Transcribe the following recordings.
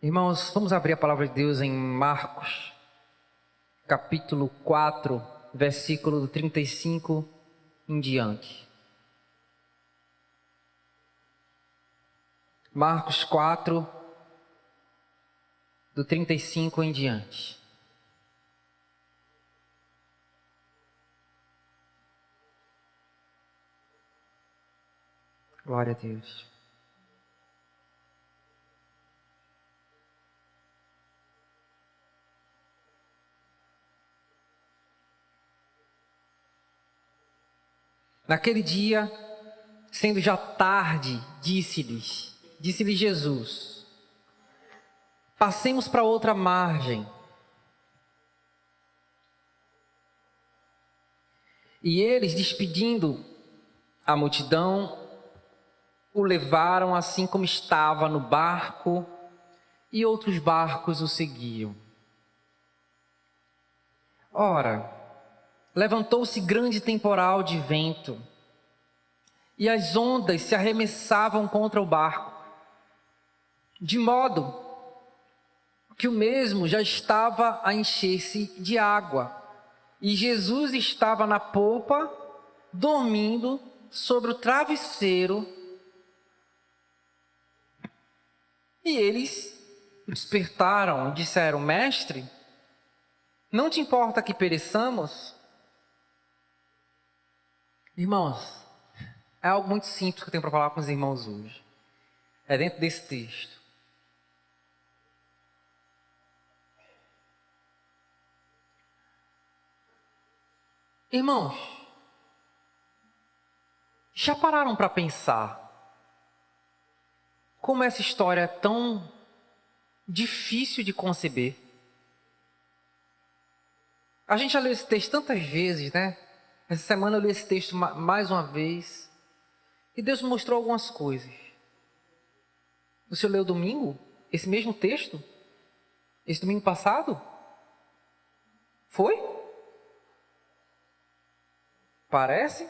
Irmãos, vamos abrir a palavra de Deus em Marcos, capítulo 4, versículo do 35 em diante. Marcos 4, do 35 em diante. Glória a Deus. Naquele dia, sendo já tarde, disse-lhes Jesus: passemos para outra margem. E eles, despedindo a multidão, o levaram assim como estava no barco, e outros barcos o seguiam. Ora, levantou-se grande temporal de vento, e as ondas se arremessavam contra o barco, de modo que o mesmo já estava a encher-se de água, e Jesus estava na popa, dormindo sobre o travesseiro. E eles o despertaram e disseram: Mestre, não te importa que pereçamos? Irmãos, é algo muito simples que eu tenho para falar com os irmãos hoje. É dentro desse texto. Irmãos, já pararam para pensar como essa história é tão difícil de conceber? A gente já leu esse texto tantas vezes, né? Essa semana eu li esse texto mais uma vez. E Deus me mostrou algumas coisas. O senhor leu domingo? Esse mesmo texto? Esse domingo passado? Foi? Parece?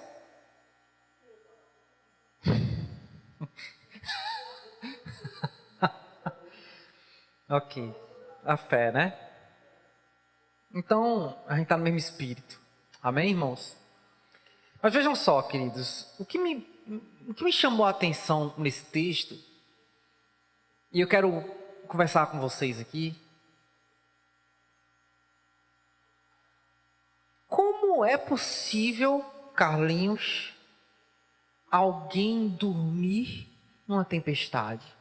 Ok. A fé, né? Então, a gente está no mesmo espírito. Amém, irmãos? Mas vejam só, queridos. O que me chamou a atenção nesse texto, e eu quero conversar com vocês aqui. Como é possível, Carlinhos, alguém dormir numa tempestade?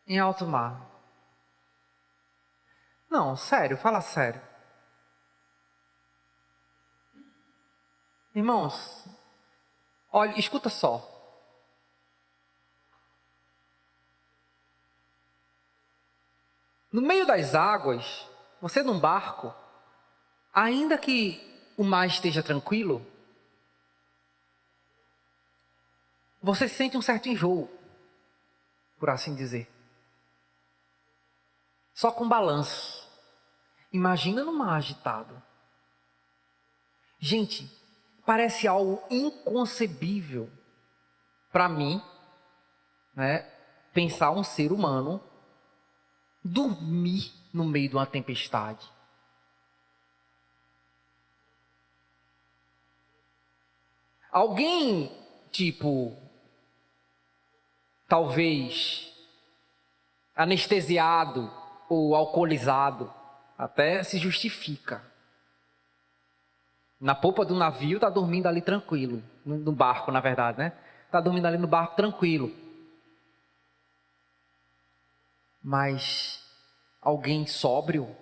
Em alto mar. Não, sério, fala sério. Irmãos, olha, escuta só. No meio das águas, você num barco, ainda que o mar esteja tranquilo, você sente um certo enjoo, por assim dizer. Só com balanço. Imagina no mar agitado. Gente, parece algo inconcebível para mim, né? Pensar um ser humano dormir no meio de uma tempestade. Alguém, tipo, talvez anestesiado ou alcoolizado, até se justifica. Na popa do navio está dormindo ali tranquilo, no barco, na verdade, né? Está dormindo ali no barco tranquilo. Mas alguém sóbrio,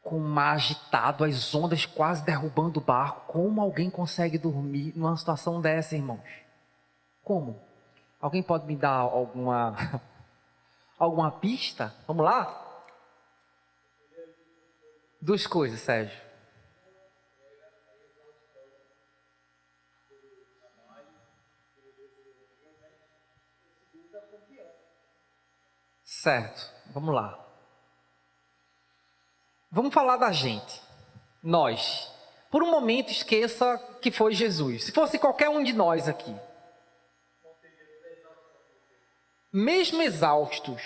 com o mar agitado, as ondas quase derrubando o barco, como alguém consegue dormir numa situação dessa, irmãos? Como? Alguém pode me dar alguma pista? Vamos lá? Duas coisas, Sérgio. Certo, vamos lá. Vamos falar da gente. Nós. Por um momento, esqueça que foi Jesus. Se fosse qualquer um de nós aqui, mesmo exaustos,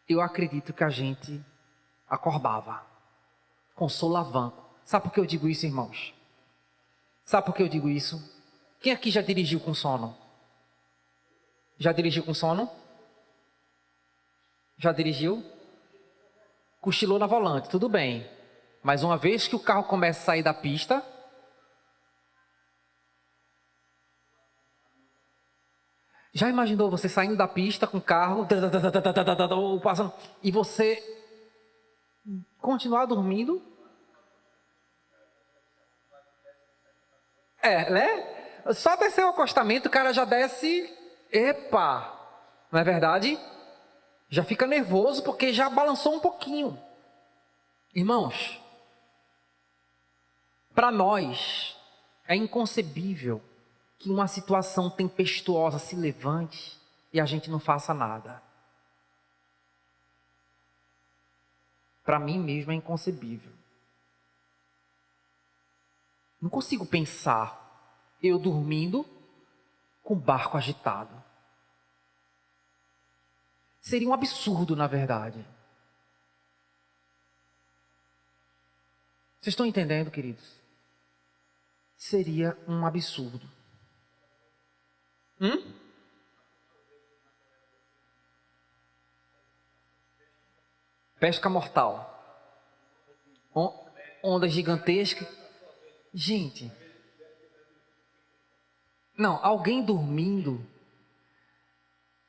eu acredito que a gente acordava com solavanco. Sabe por que eu digo isso, irmãos? Sabe por que eu digo isso? Quem aqui já dirigiu com sono? Já dirigiu com sono? Já dirigiu? Cochilou na volante, tudo bem. Mas uma vez que o carro começa a sair da pista, já imaginou você saindo da pista com o carro, passando, e você continuar dormindo? Né? Só descer o acostamento, o cara já desce, epa, não é verdade? Já fica nervoso porque já balançou um pouquinho. Irmãos, para nós é inconcebível que uma situação tempestuosa se levante e a gente não faça nada. Para mim mesmo é inconcebível. Não consigo pensar eu dormindo com o barco agitado. Seria um absurdo, na verdade. Vocês estão entendendo, queridos? Seria um absurdo. Pesca mortal. Onda gigantesca. Gente. Não, alguém dormindo.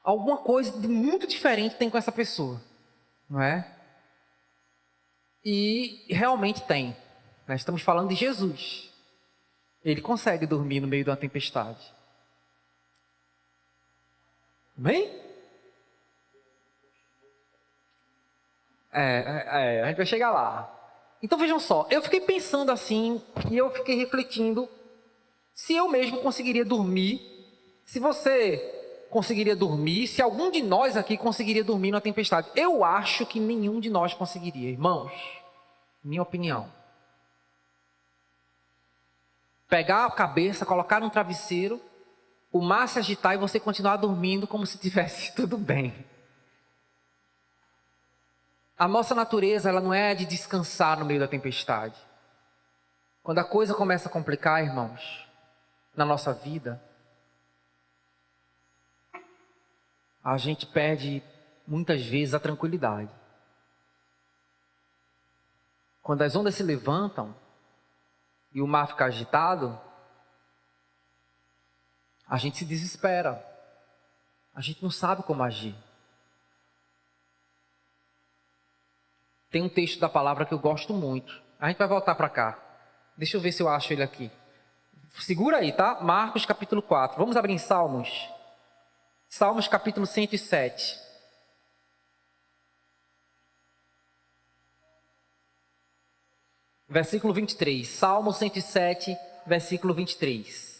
Alguma coisa de muito diferente tem com essa pessoa. Não é? E realmente tem. Nós estamos falando de Jesus. Ele consegue dormir no meio de uma tempestade. Bem? A gente vai chegar lá. Então vejam só, eu fiquei pensando assim, e eu fiquei refletindo, se eu mesmo conseguiria dormir, se você conseguiria dormir, se algum de nós aqui conseguiria dormir numa tempestade. Eu acho que nenhum de nós conseguiria, irmãos. Minha opinião. Pegar a cabeça, colocar no travesseiro, o mar se agitar e você continuar dormindo como se tivesse tudo bem. A nossa natureza, ela não é de descansar no meio da tempestade. Quando a coisa começa a complicar, irmãos, na nossa vida, a gente perde muitas vezes a tranquilidade. Quando as ondas se levantam e o mar fica agitado, a gente se desespera. A gente não sabe como agir. Tem um texto da palavra que eu gosto muito. A gente vai voltar para cá. Deixa eu ver se eu acho ele aqui. Segura aí, tá? Marcos capítulo 4. Vamos abrir em Salmos. Salmos capítulo 107. Versículo 23. Salmo 107, versículo 23.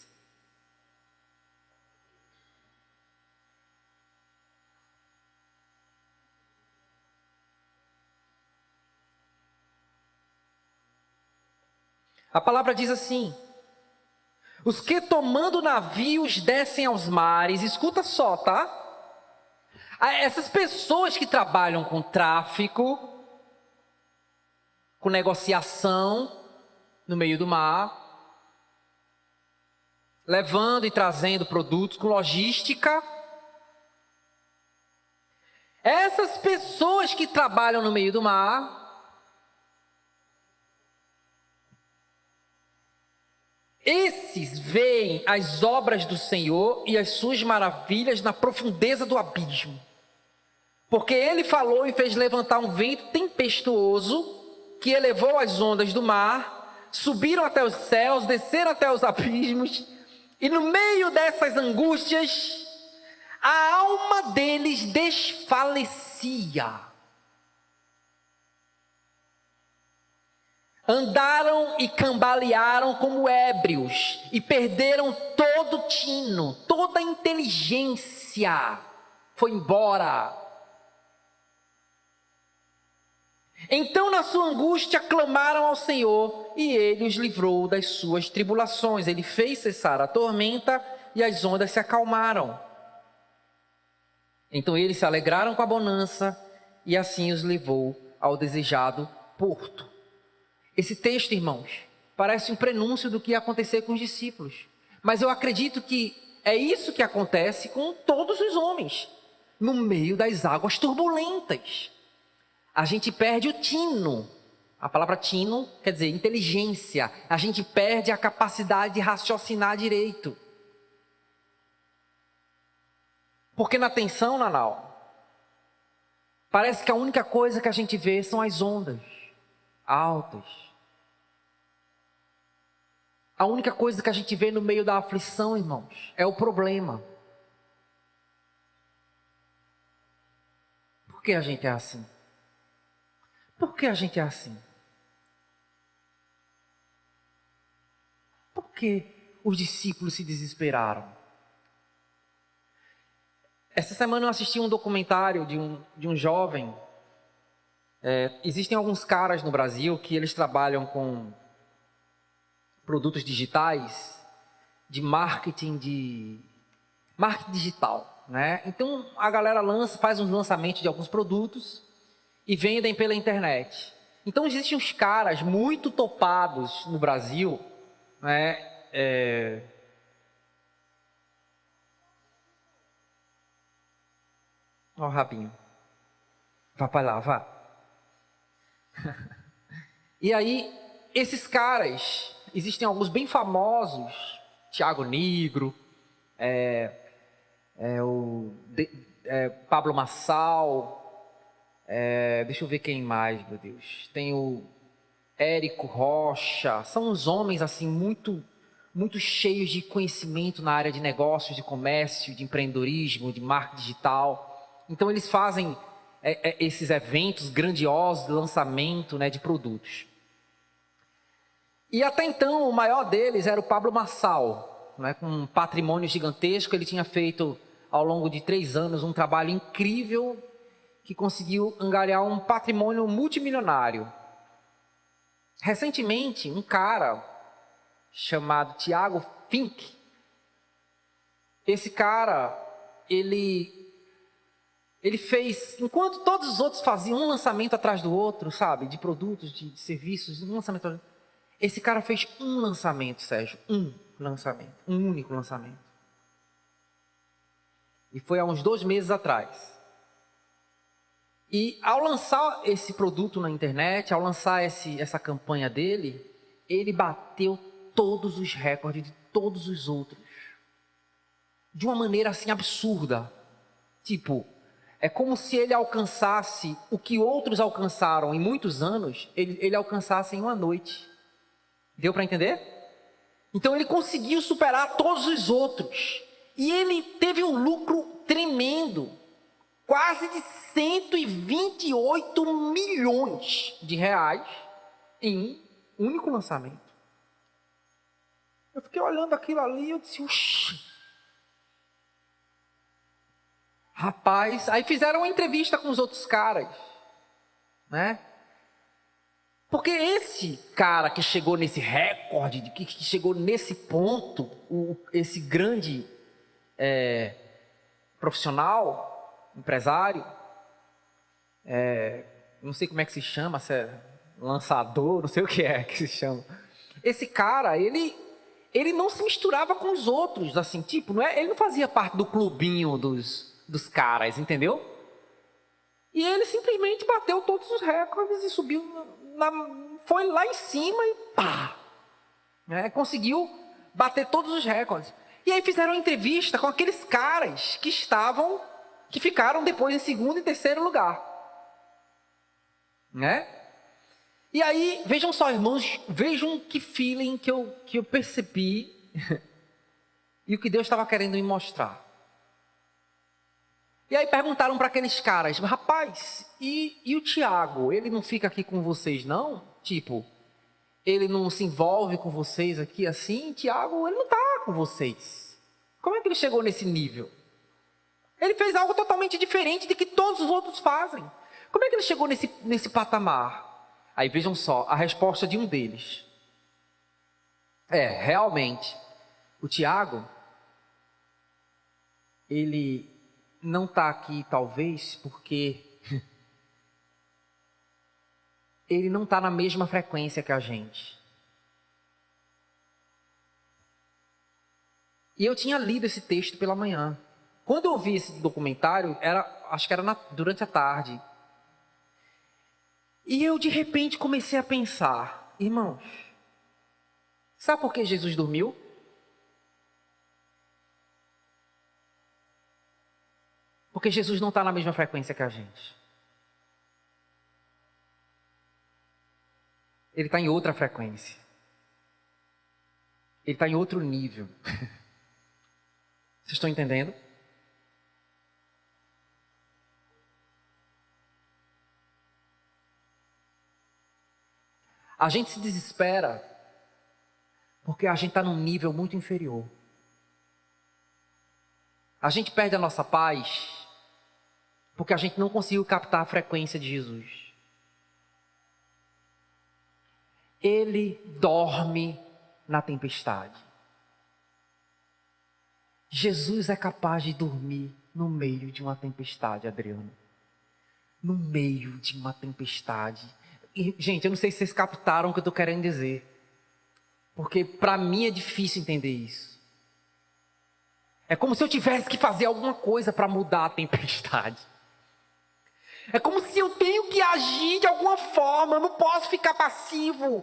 A palavra diz assim: os que tomando navios descem aos mares, escuta só, tá? Essas pessoas que trabalham com tráfico, com negociação no meio do mar, levando e trazendo produtos, com logística. Essas pessoas que trabalham no meio do mar, esses veem as obras do Senhor e as suas maravilhas na profundeza do abismo. Porque Ele falou e fez levantar um vento tempestuoso que elevou as ondas do mar, subiram até os céus, desceram até os abismos, e no meio dessas angústias, a alma deles desfalecia. Andaram e cambalearam como ébrios e perderam todo o tino, toda a inteligência foi embora. Então, na sua angústia, clamaram ao Senhor, e ele os livrou das suas tribulações. Ele fez cessar a tormenta, e as ondas se acalmaram. Então eles se alegraram com a bonança, e assim os levou ao desejado porto. Esse texto, irmãos, parece um prenúncio do que ia acontecer com os discípulos. Mas eu acredito que é isso que acontece com todos os homens, no meio das águas turbulentas. A gente perde o tino. A palavra tino quer dizer inteligência. A gente perde a capacidade de raciocinar direito. Porque na tensão, Nanau, parece que a única coisa que a gente vê são as ondas altas. A única coisa que a gente vê no meio da aflição, irmãos, é o problema. Por que a gente é assim? Por que a gente é assim? Por que os discípulos se desesperaram? Essa semana eu assisti um documentário de um jovem. Existem alguns caras no Brasil que eles trabalham com produtos digitais de marketing digital, né? Então a galera faz uns lançamentos de alguns produtos e vendem pela internet. Então existem uns caras muito topados no Brasil, né? Ó o rabinho. Vá para lá, vá. E aí, esses caras, existem alguns bem famosos, Thiago Nigro, Pablo Marçal, deixa eu ver quem mais, meu Deus. Tem o Érico Rocha, são uns homens assim muito cheios de conhecimento na área de negócios, de comércio, de empreendedorismo, de marketing digital. Então eles fazem esses eventos grandiosos de lançamento, né, de produtos. E até então o maior deles era o Pablo Marçal, né, com um patrimônio gigantesco. Ele tinha feito ao longo de 3 anos um trabalho incrível que conseguiu angariar um patrimônio multimilionário. Recentemente, um cara chamado Thiago Fink, esse cara, ele fez, enquanto todos os outros faziam um lançamento atrás do outro, sabe, de produtos, de serviços, um lançamento, esse cara fez um lançamento, Sérgio, um único lançamento. E foi há uns 2 meses atrás. E ao lançar esse produto na internet, ao lançar essa campanha dele, ele bateu todos os recordes de todos os outros. De uma maneira assim absurda. Tipo, é como se ele alcançasse o que outros alcançaram em muitos anos, ele alcançasse em uma noite. Deu para entender? Então ele conseguiu superar todos os outros. E ele teve um lucro tremendo. Quase de 128 milhões de reais em um único lançamento. Eu fiquei olhando aquilo ali e eu disse, oxi. Rapaz, aí fizeram uma entrevista com os outros caras, né? Porque esse cara que chegou nesse recorde, que chegou nesse ponto, esse grande profissional, empresário, não sei como é que se chama, se é lançador, não sei o que é que se chama. Esse cara, ele não se misturava com os outros, assim, tipo, ele não fazia parte do clubinho dos caras, entendeu? E ele simplesmente bateu todos os recordes e subiu, foi lá em cima e pá! Conseguiu bater todos os recordes. E aí fizeram uma entrevista com aqueles caras que ficaram depois em 2º e 3º lugar. Né? E aí, vejam só, irmãos, vejam que feeling que eu percebi e o que Deus estava querendo me mostrar. E aí perguntaram para aqueles caras, rapaz, e o Tiago, ele não fica aqui com vocês não? Tipo, ele não se envolve com vocês aqui assim? Tiago, ele não está com vocês. Como é que ele chegou nesse nível? Ele fez algo totalmente diferente de que todos os outros fazem. Como é que ele chegou nesse patamar? Aí vejam só, a resposta de um deles. Realmente, o Tiago, ele não está aqui talvez porque ele não está na mesma frequência que a gente. E eu tinha lido esse texto pela manhã. Quando eu vi esse documentário, acho que era durante a tarde. E eu de repente comecei a pensar, irmãos, sabe por que Jesus dormiu? Porque Jesus não está na mesma frequência que a gente. Ele está em outra frequência. Ele está em outro nível. Vocês estão entendendo? A gente se desespera porque a gente está num nível muito inferior. A gente perde a nossa paz porque a gente não conseguiu captar a frequência de Jesus. Ele dorme na tempestade. Jesus é capaz de dormir no meio de uma tempestade, Adriano. No meio de uma tempestade. E, gente, eu não sei se vocês captaram o que eu estou querendo dizer. Porque para mim é difícil entender isso. É como se eu tivesse que fazer alguma coisa para mudar a tempestade. É como se eu tenho que agir de alguma forma, eu não posso ficar passivo.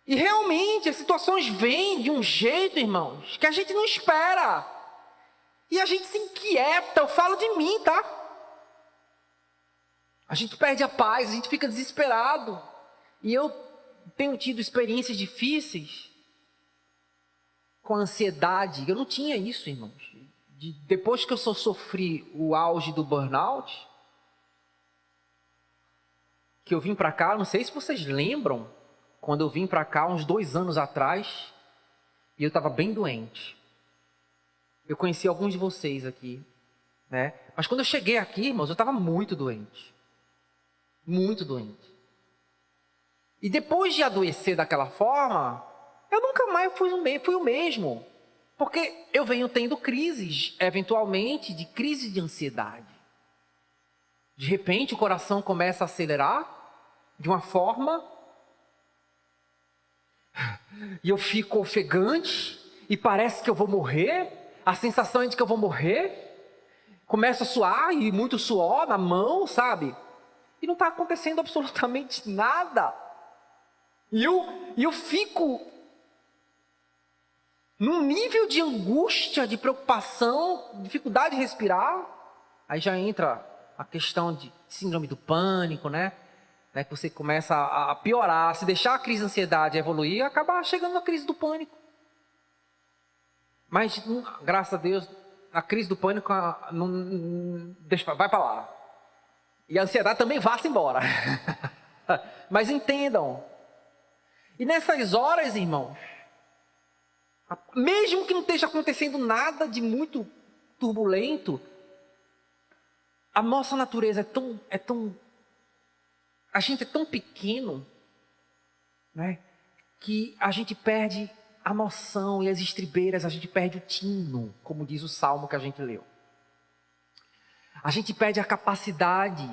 E realmente as situações vêm de um jeito, irmãos, que a gente não espera. E a gente se inquieta, eu falo de mim, tá? A gente perde a paz, a gente fica desesperado. E eu tenho tido experiências difíceis com a ansiedade. Eu não tinha isso, irmãos. Depois que eu sofri o auge do burnout, que eu vim para cá, não sei se vocês lembram, quando eu vim para cá uns 2 anos atrás, e eu estava bem doente. Eu conheci alguns de vocês aqui, né? Mas quando eu cheguei aqui, irmãos, eu estava muito doente. Muito doente. E depois de adoecer daquela forma, eu nunca mais fui o mesmo. Porque eu venho tendo crises, eventualmente, de crise de ansiedade. De repente o coração começa a acelerar de uma forma, e eu fico ofegante, e parece que eu vou morrer, a sensação é de que eu vou morrer, começa a suar, e muito suor na mão, sabe? E não está acontecendo absolutamente nada. E eu fico num nível de angústia, de preocupação, dificuldade de respirar. Aí já entra a questão de síndrome do pânico, né? Que você começa a piorar. Se deixar a crise de ansiedade evoluir, acaba chegando na crise do pânico. Mas, graças a Deus, a crise do pânico vai para lá. E a ansiedade também vai-se embora. Mas entendam. E nessas horas, irmãos, mesmo que não esteja acontecendo nada de muito turbulento, a nossa natureza a gente é tão pequeno, né, que a gente perde a noção e as estribeiras, a gente perde o tino, como diz o salmo que a gente leu. A gente perde a capacidade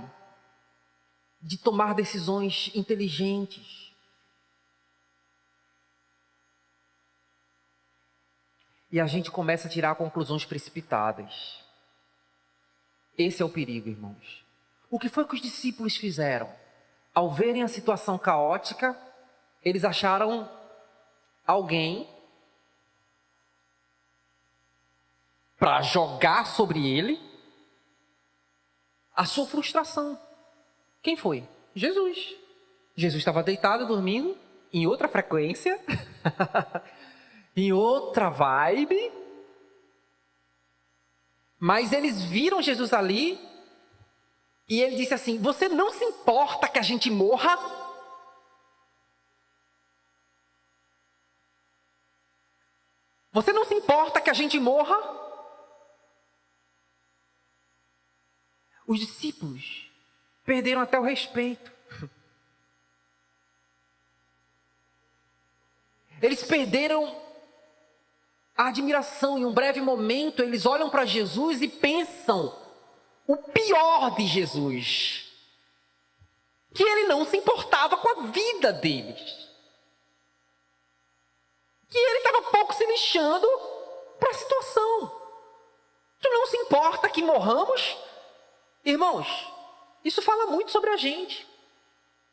de tomar decisões inteligentes. E a gente começa a tirar conclusões precipitadas. Esse é o perigo, irmãos. O que foi que os discípulos fizeram? Ao verem a situação caótica, eles acharam alguém para jogar sobre ele a sua frustração. Quem foi? Jesus. Jesus estava deitado, dormindo, em outra frequência, em outra vibe, mas eles viram Jesus ali e ele disse assim: você não se importa que a gente morra? Você não se importa que a gente morra? Os discípulos perderam até o respeito. Eles perderam a admiração. Em um breve momento, eles olham para Jesus e pensam o pior de Jesus. Que ele não se importava com a vida deles. Que ele estava pouco se lixando para a situação. Tu não se importa que morramos? Irmãos, isso fala muito sobre a gente.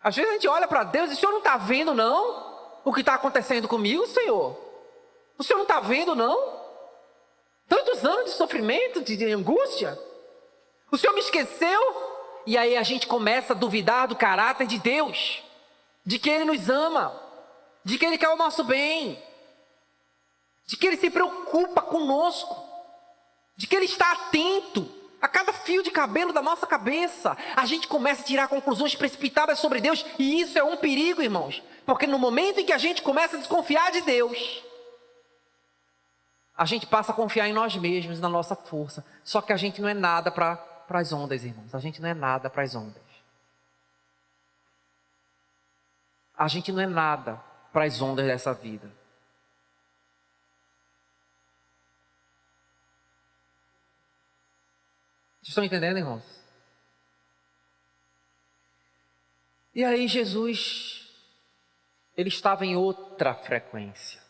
Às vezes a gente olha para Deus e o Senhor não está vendo não o que está acontecendo comigo, Senhor? O Senhor não está vendo não? Tantos anos de sofrimento, de angústia. O Senhor me esqueceu? E aí a gente começa a duvidar do caráter de Deus. De que Ele nos ama. De que Ele quer o nosso bem. De que Ele se preocupa conosco. De que Ele está atento a cada fio de cabelo da nossa cabeça. A gente começa a tirar conclusões precipitadas sobre Deus. E isso é um perigo, irmãos. Porque no momento em que a gente começa a desconfiar de Deus, a gente passa a confiar em nós mesmos, na nossa força. Só que a gente não é nada para as ondas, irmãos. A gente não é nada para as ondas. A gente não é nada para as ondas dessa vida. Vocês estão entendendo, irmãos? E aí Jesus, ele estava em outra frequência.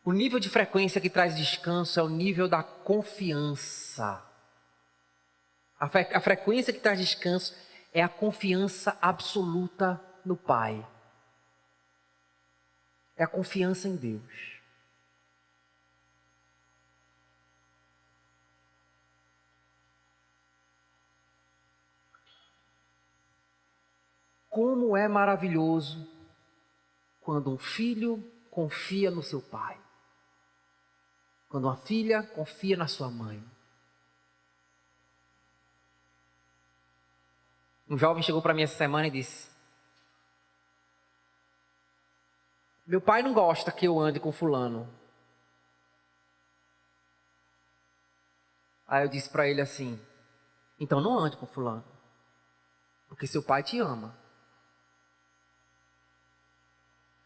O nível de frequência que traz descanso é o nível da confiança. A frequência que traz descanso é a confiança absoluta no Pai. É a confiança em Deus. Como é maravilhoso quando um filho confia no seu pai. Quando uma filha confia na sua mãe. Um jovem chegou para mim essa semana e disse: meu pai não gosta que eu ande com fulano. Aí eu disse para ele assim: então não ande com fulano, porque seu pai te ama.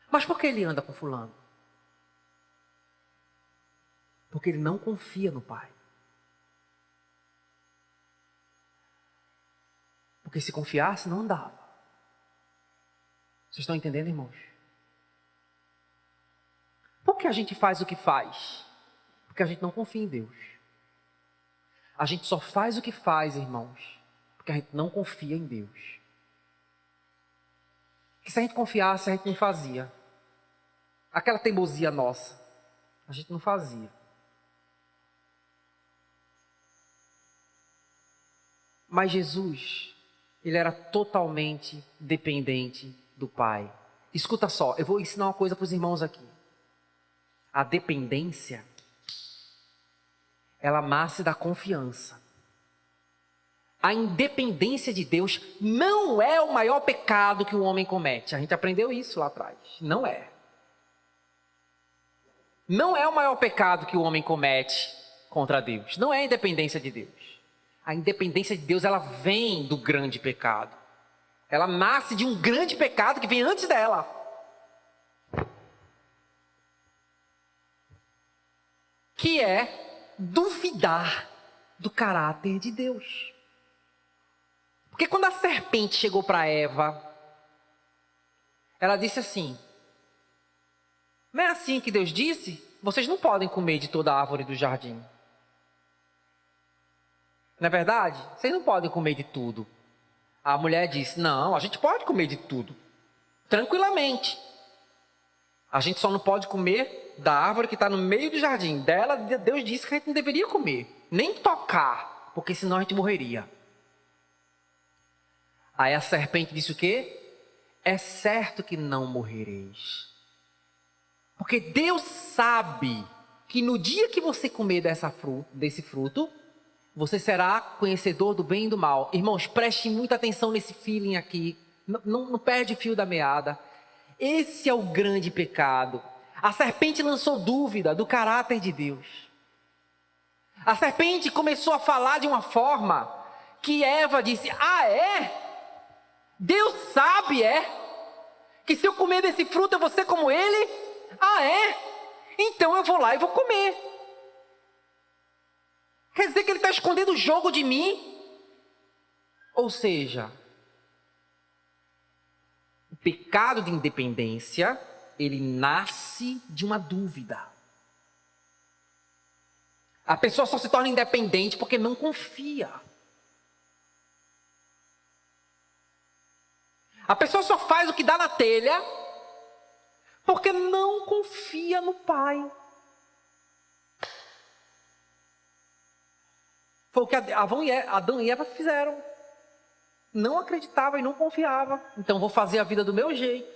Mas por que ele anda com fulano? Porque ele não confia no pai. Porque se confiasse, não andava. Vocês estão entendendo, irmãos? Por que a gente faz o que faz? Porque a gente não confia em Deus. A gente só faz o que faz, irmãos, porque a gente não confia em Deus. Porque se a gente confiasse, a gente não fazia. Aquela teimosia nossa, a gente não fazia. Mas Jesus, ele era totalmente dependente do Pai. Escuta só, eu vou ensinar uma coisa para os irmãos aqui. A dependência, ela nasce da confiança. A independência de Deus não é o maior pecado que o homem comete. A gente aprendeu isso lá atrás. Não é. Não é o maior pecado que o homem comete contra Deus. Não é a independência de Deus. A independência de Deus, ela vem do grande pecado. Ela nasce de um grande pecado que vem antes dela. Que é duvidar do caráter de Deus. Porque quando a serpente chegou para Eva, ela disse assim: não é assim que Deus disse? Vocês não podem comer de toda a árvore do jardim. Não é verdade? Vocês não podem comer de tudo. A mulher disse: não, a gente pode comer de tudo. Tranquilamente. A gente só não pode comer da árvore que está no meio do jardim. Dela, Deus disse que a gente não deveria comer. Nem tocar, porque senão a gente morreria. Aí a serpente disse o quê? É certo que não morrereis. Porque Deus sabe que no dia que você comer desse fruto, você será conhecedor do bem e do mal. Irmãos, preste muita atenção nesse feeling aqui. Não perde o fio da meada. Esse é o grande pecado. A serpente lançou dúvida do caráter de Deus. A serpente começou a falar de uma forma que Eva disse: ah, é? Deus sabe, que se eu comer desse fruto eu vou ser como ele? Ah, é? Então eu vou lá e vou comer. Quer dizer que ele está escondendo o jogo de mim? Ou seja, o pecado de independência, ele nasce de uma dúvida. A pessoa só se torna independente porque não confia. A pessoa só faz o que dá na telha porque não confia no Pai. Foi o que Adão e Eva fizeram. Não acreditava e não confiava. Então vou fazer a vida do meu jeito.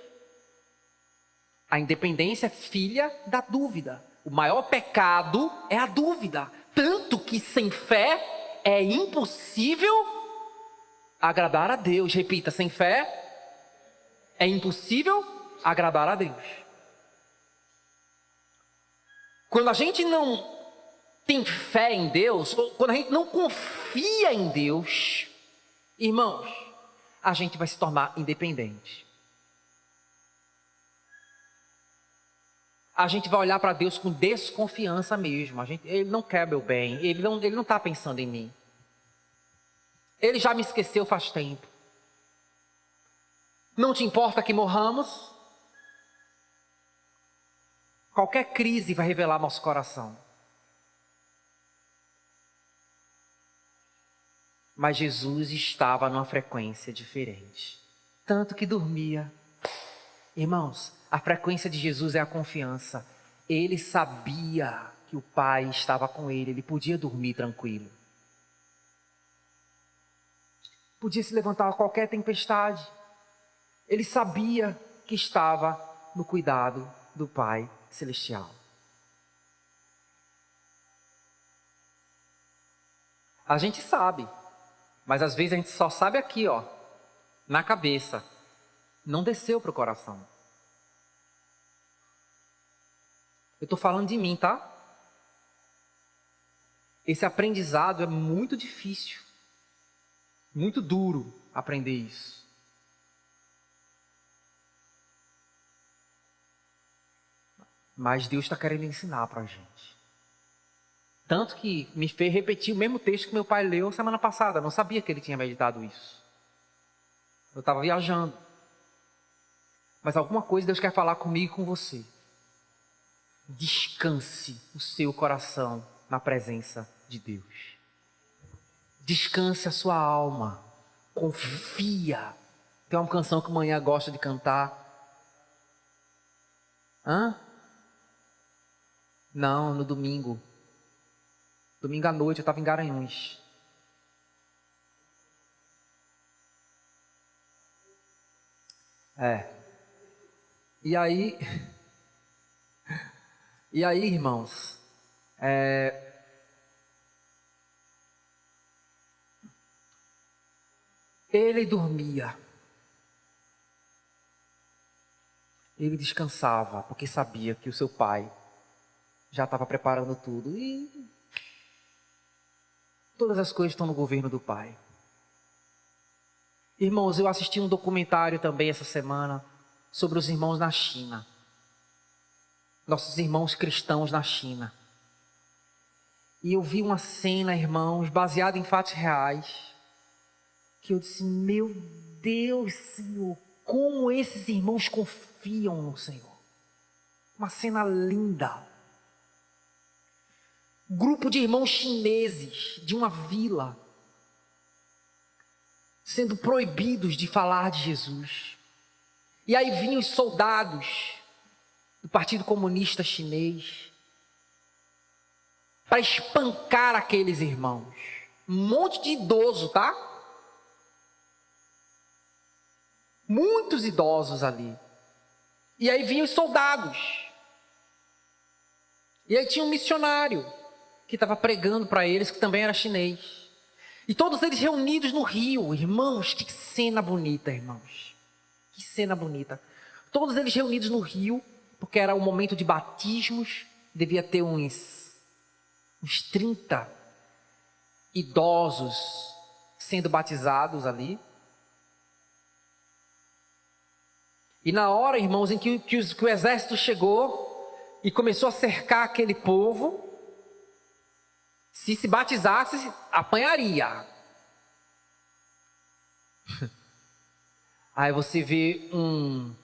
A independência é filha da dúvida. O maior pecado é a dúvida. Tanto que sem fé é impossível agradar a Deus. Repita, sem fé é impossível agradar a Deus. Quando a gente não tem fé em Deus, quando a gente não confia em Deus, irmãos, a gente vai se tornar independente. A gente vai olhar para Deus com desconfiança mesmo. Ele não quer meu bem, ele não está pensando em mim. Ele já me esqueceu faz tempo. Não te importa que morramos? Qualquer crise vai revelar nosso coração. Mas Jesus estava numa frequência diferente. Tanto que dormia. Irmãos, a frequência de Jesus é a confiança. Ele sabia que o Pai estava com ele. Ele podia dormir tranquilo. Podia se levantar a qualquer tempestade. Ele sabia que estava no cuidado do Pai Celestial. A gente sabe, mas às vezes a gente só sabe aqui, na cabeça. Não desceu para o coração. Eu estou falando de mim, tá? Esse aprendizado é muito difícil. Muito duro aprender isso. Mas Deus está querendo ensinar para a gente. Tanto que me fez repetir o mesmo texto que meu pai leu semana passada. Eu não sabia que ele tinha meditado isso. Eu estava viajando. Mas alguma coisa Deus quer falar comigo e com você. Descanse o seu coração na presença de Deus. Descanse a sua alma. Confia. Tem uma canção que amanhã gosta de cantar. Não, no domingo. Domingo à noite eu estava em Garanhuns. E aí, irmãos, ele dormia. Ele descansava, porque sabia que o seu pai já estava preparando tudo. E todas as coisas estão no governo do Pai. Irmãos, eu assisti um documentário também essa semana sobre os irmãos na China. Nossos irmãos cristãos na China. E eu vi uma cena, irmãos, baseada em fatos reais, que eu disse: meu Deus, Senhor, como esses irmãos confiam no Senhor. Uma cena linda. Grupo de irmãos chineses de uma vila sendo proibidos de falar de Jesus. E aí vinham os soldados do Partido Comunista Chinês para espancar aqueles irmãos. Um monte de idoso, tá? Muitos idosos ali. E aí vinham os soldados. E aí tinha um missionário que estava pregando para eles, que também era chinês. E todos eles reunidos no rio. Irmãos, que cena bonita, irmãos. Que cena bonita. Todos eles reunidos no rio, porque era o momento de batismos. Devia ter uns 30 idosos sendo batizados ali. E na hora, irmãos, em que o exército chegou e começou a cercar aquele povo, se batizasse, apanharia. Aí você vê um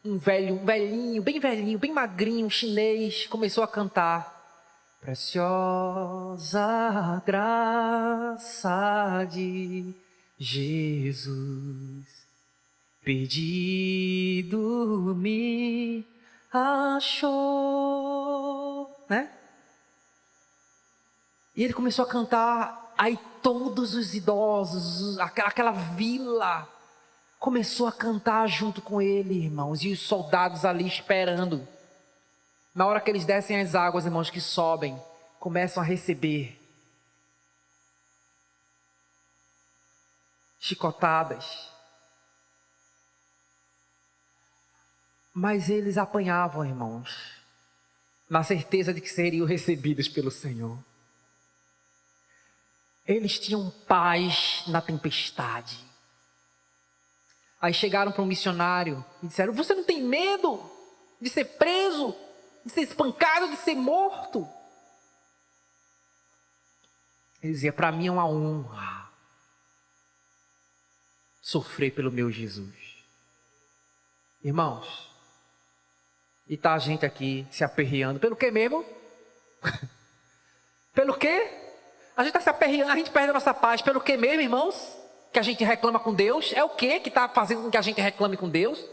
velhinho, bem magrinho, chinês, começou a cantar: Preciosa graça de Jesus, perdido me achou, né? E ele começou a cantar, aí todos os idosos, aquela vila, começou a cantar junto com ele, irmãos, e os soldados ali esperando. Na hora que eles descem as águas, irmãos, que sobem, começam a receber chicotadas. Mas eles apanhavam, irmãos, na certeza de que seriam recebidos pelo Senhor. Eles tinham paz na tempestade. Aí chegaram para um missionário e disseram: você não tem medo de ser preso, de ser espancado, de ser morto? Ele dizia: para mim é uma honra sofrer pelo meu Jesus. Irmãos, e tá a gente aqui se aperreando. Pelo que mesmo? Pelo quê? A gente está se aperreando, a gente perde a nossa paz. Pelo que mesmo, irmãos? Que a gente reclama com Deus? É o que está fazendo com que a gente reclame com Deus?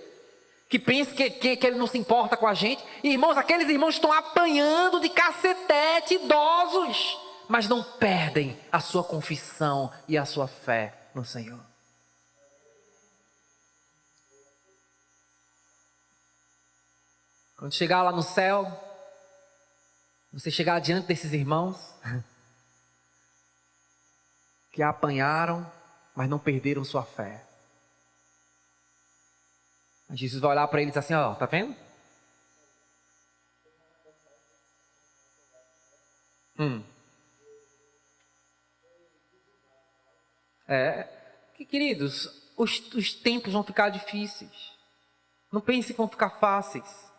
Que pensa que Ele não se importa com a gente? E, irmãos, aqueles irmãos estão apanhando de cacetete, idosos, mas não perdem a sua confissão e a sua fé no Senhor. Quando chegar lá no céu, você chegar diante desses irmãos que apanharam, mas não perderam sua fé. Jesus vai olhar para eles assim: ó, tá vendo? Queridos, os tempos vão ficar difíceis. Não pense que vão ficar fáceis.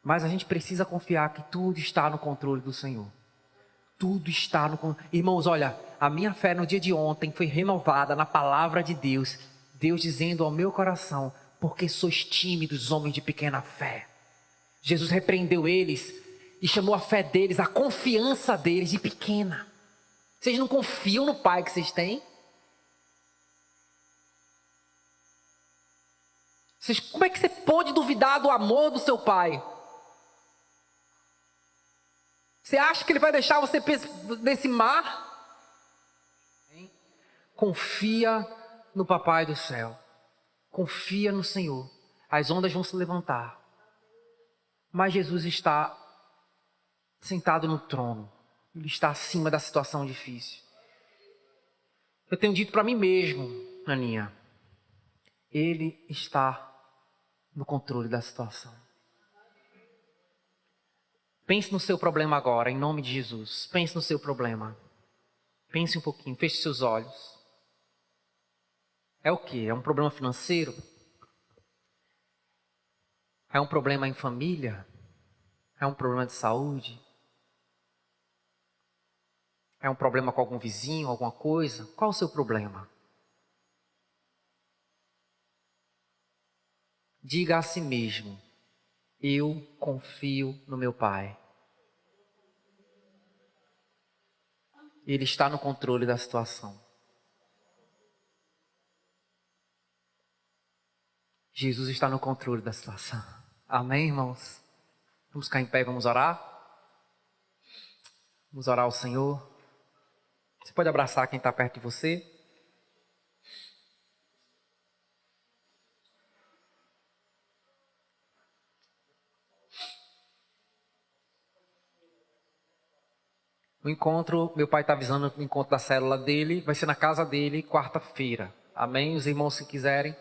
Mas a gente precisa confiar que tudo está no controle do Senhor. Tudo está no controle. Irmãos, olha, a minha fé no dia de ontem foi renovada na palavra de Deus. Deus dizendo ao meu coração: porque sois tímidos, homens de pequena fé. Jesus repreendeu eles e chamou a fé deles, a confiança deles de pequena. Vocês não confiam no Pai que vocês têm? Como é que você pode duvidar do amor do seu Pai? Você acha que Ele vai deixar você nesse mar? Confia no Papai do céu. Confia no Senhor. As ondas vão se levantar. Mas Jesus está sentado no trono. Ele está acima da situação difícil. Eu tenho dito para mim mesmo, Aninha, Ele está no controle da situação. Pense no seu problema agora, em nome de Jesus. Pense no seu problema. Pense um pouquinho, feche seus olhos. É o quê? É um problema financeiro? É um problema em família? É um problema de saúde? É um problema com algum vizinho, alguma coisa? Qual o seu problema? Diga a si mesmo: eu confio no meu Pai. Ele está no controle da situação. Jesus está no controle da situação. Amém, irmãos? Vamos ficar em pé, vamos orar? Vamos orar ao Senhor. Você pode abraçar quem está perto de você? O encontro, meu pai está avisando o encontro da célula dele, vai ser na casa dele, quarta-feira. Amém? Os irmãos, se quiserem.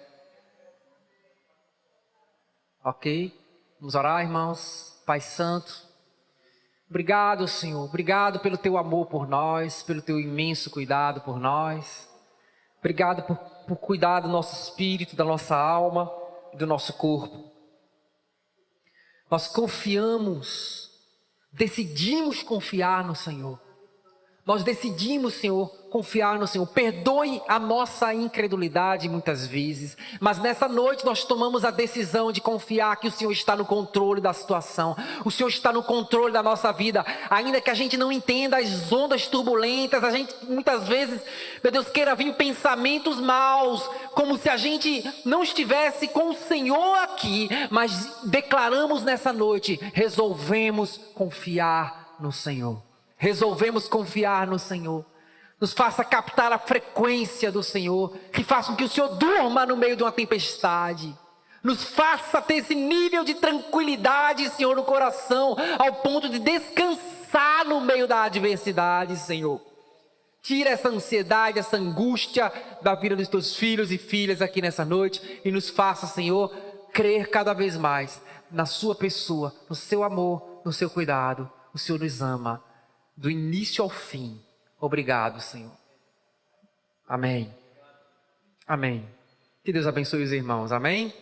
Ok? Vamos orar, irmãos. Pai Santo, Obrigado, Senhor. Obrigado pelo teu amor por nós, pelo teu imenso cuidado por nós. Obrigado por cuidar do nosso espírito, da nossa alma e do nosso corpo. Nós confiamos, decidimos confiar no Senhor. Nós decidimos, Senhor, confiar no Senhor. Perdoe a nossa incredulidade muitas vezes, mas nessa noite nós tomamos a decisão de confiar que o Senhor está no controle da situação. O Senhor está no controle da nossa vida. Ainda que a gente não entenda as ondas turbulentas, a gente muitas vezes, meu Deus, queira vir pensamentos maus, como se a gente não estivesse com o Senhor aqui, mas declaramos nessa noite, resolvemos confiar no Senhor. Resolvemos confiar no Senhor. Nos faça captar a frequência do Senhor, que faça com que o Senhor durma no meio de uma tempestade. Nos faça ter esse nível de tranquilidade, Senhor, no coração, ao ponto de descansar no meio da adversidade, Senhor. Tira essa ansiedade, essa angústia da vida dos teus filhos e filhas aqui nessa noite e nos faça, Senhor, crer cada vez mais na sua pessoa, no seu amor, no seu cuidado. O Senhor nos ama do início ao fim. Obrigado, Senhor. Amém. Amém. Que Deus abençoe os irmãos. Amém.